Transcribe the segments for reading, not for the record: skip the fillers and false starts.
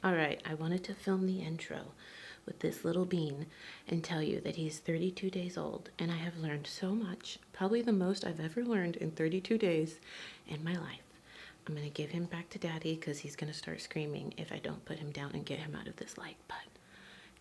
All right, I wanted to film the intro with this little bean and tell you that he's 32 days old and I have learned so much, probably the most I've ever learned in 32 days in my life. I'm going to give him back to daddy because he's going to start screaming if I don't put him down and get him out of this light. But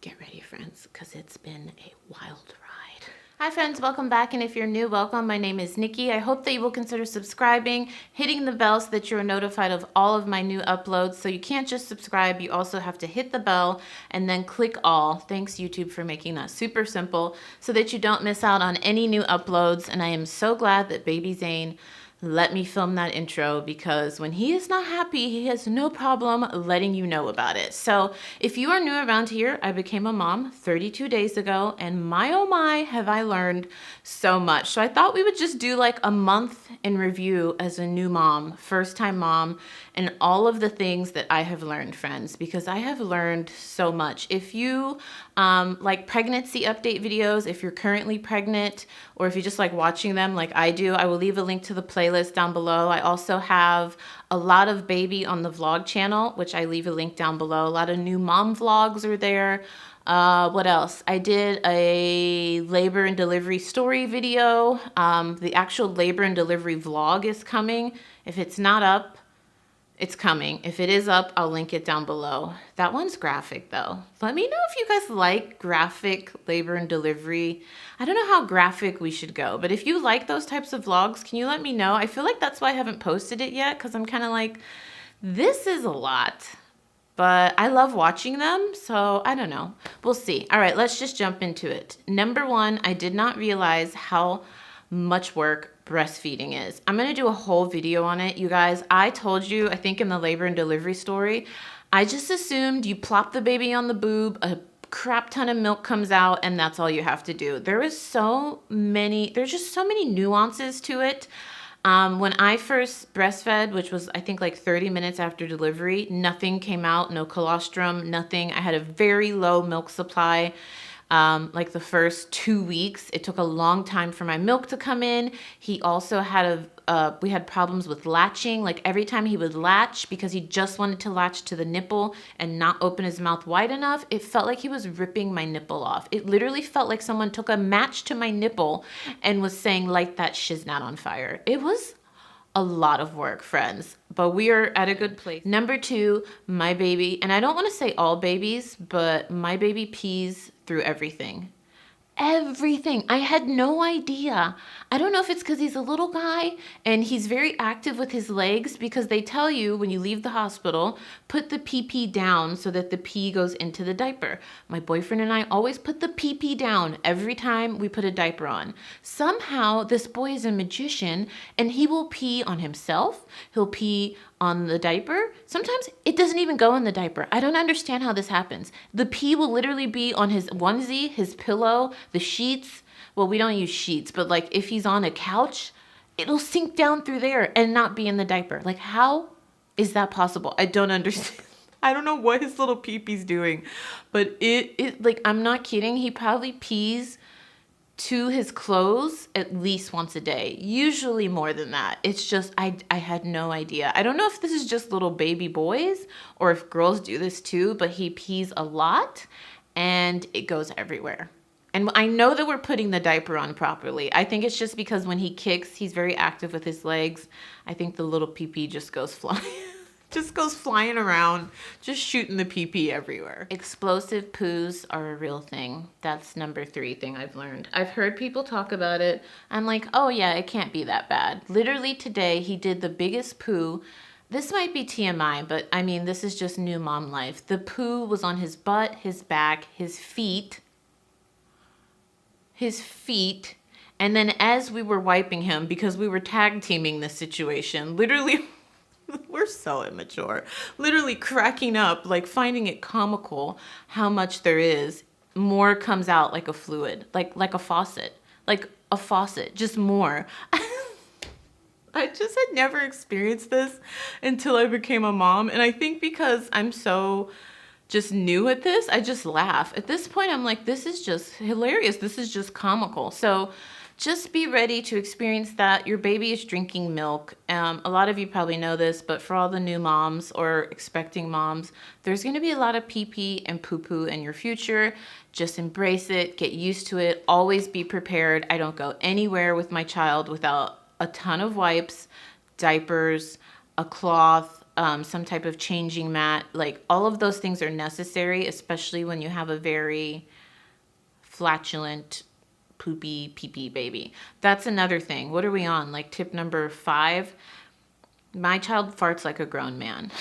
get ready, friends, because it's been a wild ride. Hi friends, welcome back, and if you're new, welcome. My name is Nikki. I hope that you will consider subscribing, hitting the bell so that you're notified of all of my new uploads. So you can't just subscribe, you also have to hit the bell and then click all. Thanks YouTube for making that super simple so that you don't miss out on any new uploads. And I am so glad that baby Zane let me film that intro, because when he is not happy, he has no problem letting you know about it. So if you are new around here, I became a mom 32 days ago, and my oh my, have I learned so much. So I thought we would just do like a month in review as a new mom, first time mom, and all of the things that I have learned, friends, because I have learned so much. If you like pregnancy update videos, if you're currently pregnant, or if you just like watching them like I do, I will leave a link to the playlist down below. I also have a lot of baby on the vlog channel, which I leave a link down below. A lot of new mom vlogs are there. What else? I did a labor and delivery story video. The actual labor and delivery vlog is coming. If it's not up, it's coming. If it is up, I'll link it down below. That one's graphic though. Let me know if you guys like graphic labor and delivery. I don't know how graphic we should go, but if you like those types of vlogs, can you let me know? I feel like that's why I haven't posted it yet, because I'm kind of like, this is a lot. But I love watching them, so I don't know. We'll see. All right, let's just jump into it. Number one, I did not realize how much work breastfeeding is. I'm gonna do a whole video on it, you guys. I told you, I think in the labor and delivery story, I just assumed you plop the baby on the boob, a crap ton of milk comes out, and that's all you have to do. There's just so many nuances to it. When I first breastfed, which was I think like 30 minutes after delivery, nothing came out, no colostrum, nothing. I had a very low milk supply. Like the first 2 weeks, it took a long time for my milk to come in. He also had we had problems with latching. Like every time he would latch, because he just wanted to latch to the nipple and not open his mouth wide enough, it felt like he was ripping my nipple off. It literally felt like someone took a match to my nipple and was saying, light that shiznat on fire. It was a lot of work, friends, but we are at a good place. Number two, my baby, and I don't want to say all babies, but my baby pees through everything. Everything. I had no idea. I don't know if it's because he's a little guy and he's very active with his legs, because they tell you when you leave the hospital, put the pee-pee down so that the pee goes into the diaper. My boyfriend and I always put the pee-pee down every time we put a diaper on. Somehow this boy is a magician and he will pee on himself. He'll pee on the diaper. Sometimes it doesn't even go in the diaper. I don't understand how this happens. The pee will literally be on his onesie, his pillow, the sheets. Well, we don't use sheets, but like if he's on a couch, it'll sink down through there and not be in the diaper. Like, how is that possible? I don't understand. I don't know what his little pee-pee's doing, but it like, I'm not kidding. He probably pees to his clothes at least once a day, usually more than that. It's just, I had no idea. I don't know if this is just little baby boys or if girls do this too, but he pees a lot and it goes everywhere. And I know that we're putting the diaper on properly. I think it's just because when he kicks, he's very active with his legs. I think the little pee-pee just goes flying. Just goes flying around, just shooting the pee-pee everywhere. Explosive poos are a real thing. That's number three thing I've learned. I've heard people talk about it. I'm like, oh yeah, it can't be that bad. Literally today, he did the biggest poo. This might be TMI, but I mean, this is just new mom life. The poo was on his butt, his back, his feet. And then as we were wiping him, because we were tag teaming this situation, literally, we're so immature, literally cracking up, like finding it comical how much there is. More comes out like a fluid, like a faucet, just more. I just had never experienced this until I became a mom. And I think because I'm so just new at this, I just laugh. At this point, I'm like, this is just hilarious. This is just comical. So just be ready to experience that. Your baby is drinking milk. A lot of you probably know this, but for all the new moms or expecting moms, there's going to be a lot of pee-pee and poo-poo in your future. Just embrace it, get used to it, always be prepared. I don't go anywhere with my child without a ton of wipes, diapers, a cloth, some type of changing mat. Like, all of those things are necessary, especially when you have a very flatulent, poopy, pee-pee baby. That's another thing. What are we on? Like tip number 5? My child farts like a grown man.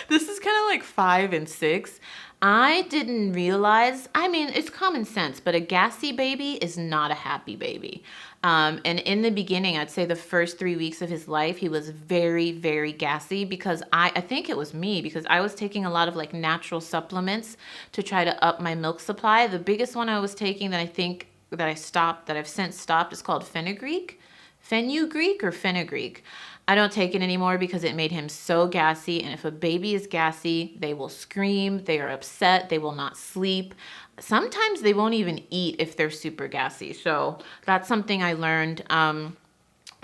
This is kind of like 5 and 6. I didn't realize, I mean, it's common sense, but a gassy baby is not a happy baby. And in the beginning, I'd say the first 3 weeks of his life, he was very, very gassy because I think it was me, because I was taking a lot of like natural supplements to try to up my milk supply. The biggest one I was taking that I think that I stopped, that I've since stopped, is called fenugreek. Fenugreek or fenugreek. I don't take it anymore because it made him so gassy. And if a baby is gassy, they will scream, they are upset, they will not sleep. Sometimes they won't even eat if they're super gassy. So that's something I learned. So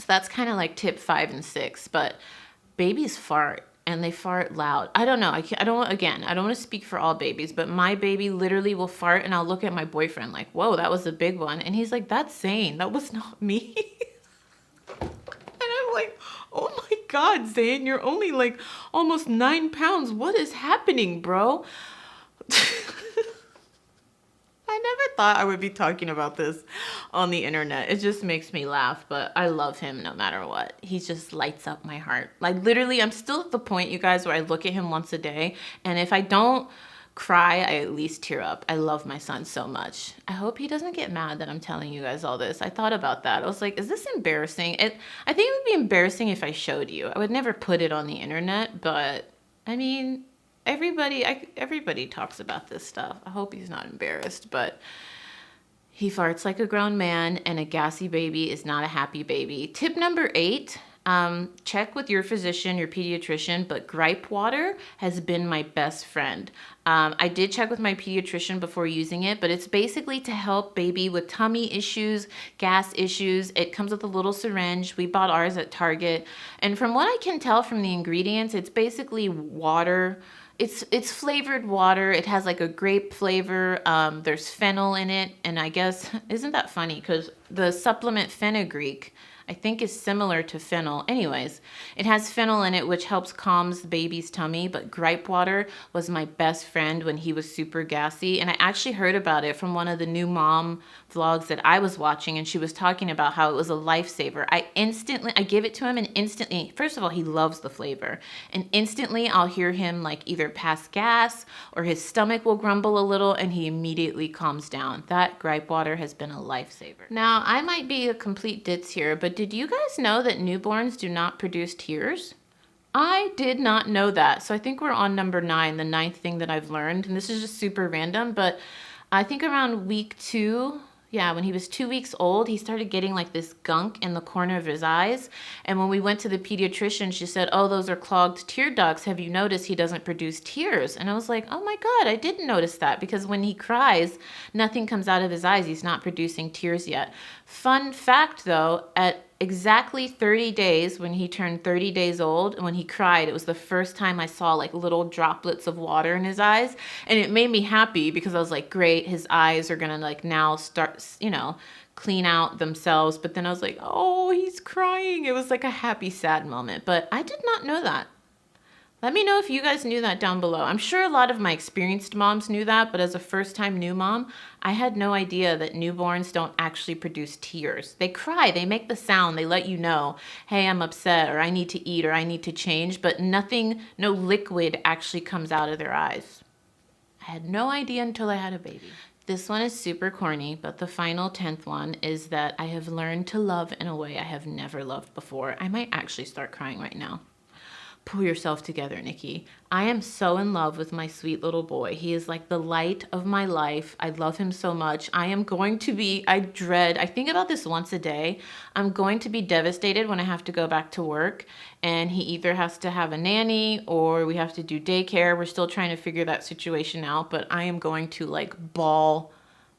that's kind of like tip 5 and 6. But babies fart, and they fart loud. I don't know. I don't want to speak for all babies, but my baby literally will fart, and I'll look at my boyfriend like, whoa, that was a big one. And he's like, that's Zane. That was not me. And I'm like, oh my God, Zane, you're only like almost 9 pounds. What is happening, bro? I never thought I would be talking about this on the internet. It just makes me laugh, but I love him no matter what. He just lights up my heart. Like, literally, I'm still at the point, you guys, where I look at him once a day, and if I don't cry, I at least tear up. I love my son so much. I hope he doesn't get mad that I'm telling you guys all this. I thought about that. I was like, is this embarrassing? I think it would be embarrassing if I showed you. I would never put it on the internet, but I mean, everybody talks about this stuff. I hope he's not embarrassed, but he farts like a grown man, and a gassy baby is not a happy baby. Tip number 8, check with your physician, your pediatrician, but Gripe Water has been my best friend. I did check with my pediatrician before using it, but it's basically to help baby with tummy issues, gas issues. It comes with a little syringe. We bought ours at Target. And from what I can tell from the ingredients, it's basically water. It's flavored water. It has like a grape flavor. There's fennel in it. And I guess, isn't that funny? Because the supplement fenugreek, I think, is similar to fennel. Anyways, it has fennel in it, which helps calms the baby's tummy. But Gripe Water was my best friend when he was super gassy. And I actually heard about it from one of the new mom vlogs that I was watching. And she was talking about how it was a lifesaver. I give it to him, and instantly, first of all, he loves the flavor. And instantly I'll hear him like either pass gas or his stomach will grumble a little, and he immediately calms down. That Gripe Water has been a lifesaver. Now, I might be a complete ditz here, but did you guys know that newborns do not produce tears? I did not know that. So I think we're on number 9, the 9th thing that I've learned. And this is just super random, but I think around week 2, when he was 2 weeks old, he started getting like this gunk in the corner of his eyes. And when we went to the pediatrician, she said, oh, those are clogged tear ducts. Have you noticed he doesn't produce tears? And I was like, oh my God, I didn't notice that, because when he cries, nothing comes out of his eyes. He's not producing tears yet. Fun fact though, at exactly 30 days, when he turned 30 days old, and when he cried, it was the first time I saw like little droplets of water in his eyes. And it made me happy because I was like, great, his eyes are gonna like now start, clean out themselves. But then I was like, oh, he's crying. It was like a happy, sad moment. But I did not know that. Let me know if you guys knew that down below. I'm sure a lot of my experienced moms knew that, but as a first-time new mom, I had no idea that newborns don't actually produce tears. They cry, they make the sound, they let you know, hey, I'm upset, or I need to eat, or I need to change, but nothing, no liquid actually comes out of their eyes. I had no idea until I had a baby. This one is super corny, but the final 10th one is that I have learned to love in a way I have never loved before. I might actually start crying right now. Pull yourself together, Nikki. I am so in love with my sweet little boy. He is like the light of my life. I love him so much. I think about this once a day. I'm going to be devastated when I have to go back to work, and he either has to have a nanny or we have to do daycare. We're still trying to figure that situation out, but I am going to like bawl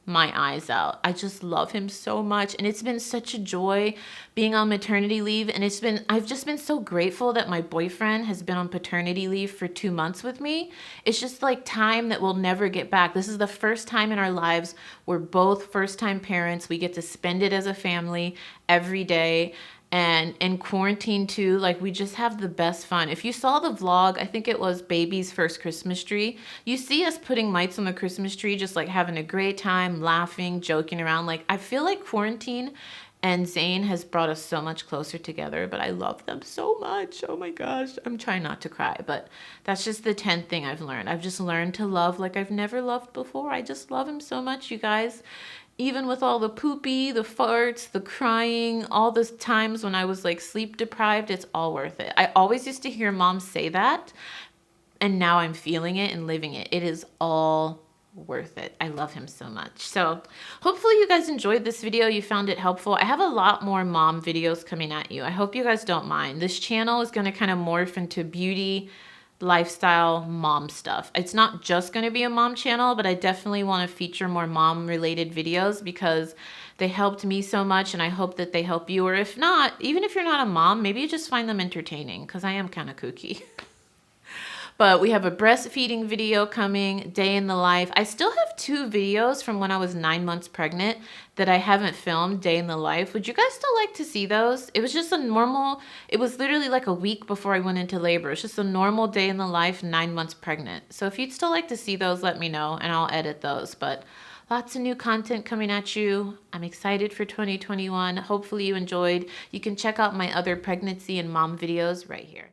my eyes out. I just love him so much, and it's been such a joy being on maternity leave, and I've just been so grateful that my boyfriend has been on paternity leave for 2 months with me. It's just like time that we'll never get back. This is the first time in our lives we're both first-time parents. We get to spend it as a family every day. And in quarantine too, like we just have the best fun. If you saw the vlog, I think it was baby's first Christmas tree, you see us putting lights on the Christmas tree, just like having a great time, laughing, joking around. Like I feel like quarantine and Zane has brought us so much closer together, but I love them so much. Oh my gosh, I'm trying not to cry, but that's just the 10th thing I've learned. I've just learned to love like I've never loved before. I just love him so much, you guys. Even with all the poopy, the farts, the crying, all those times when I was like sleep deprived, it's all worth it. I always used to hear mom say that, and now I'm feeling it and living it. It is all worth it. I love him so much. So hopefully you guys enjoyed this video. You found it helpful. I have a lot more mom videos coming at you. I hope you guys don't mind. This channel is going to kind of morph into beauty, lifestyle, mom stuff. It's not just going to be a mom channel, but I definitely want to feature more mom related videos because they helped me so much, and I hope that they help you. Or if not, even if you're not a mom, maybe you just find them entertaining because I am kind of kooky. But we have a breastfeeding video coming, day in the life. I still have 2 videos from when I was 9 months pregnant that I haven't filmed, day in the life. Would you guys still like to see those? It was just a normal, it was literally like a week before I went into labor. It's just a normal day in the life, 9 months pregnant. So if you'd still like to see those, let me know and I'll edit those. But lots of new content coming at you. I'm excited for 2021. Hopefully you enjoyed. You can check out my other pregnancy and mom videos right here.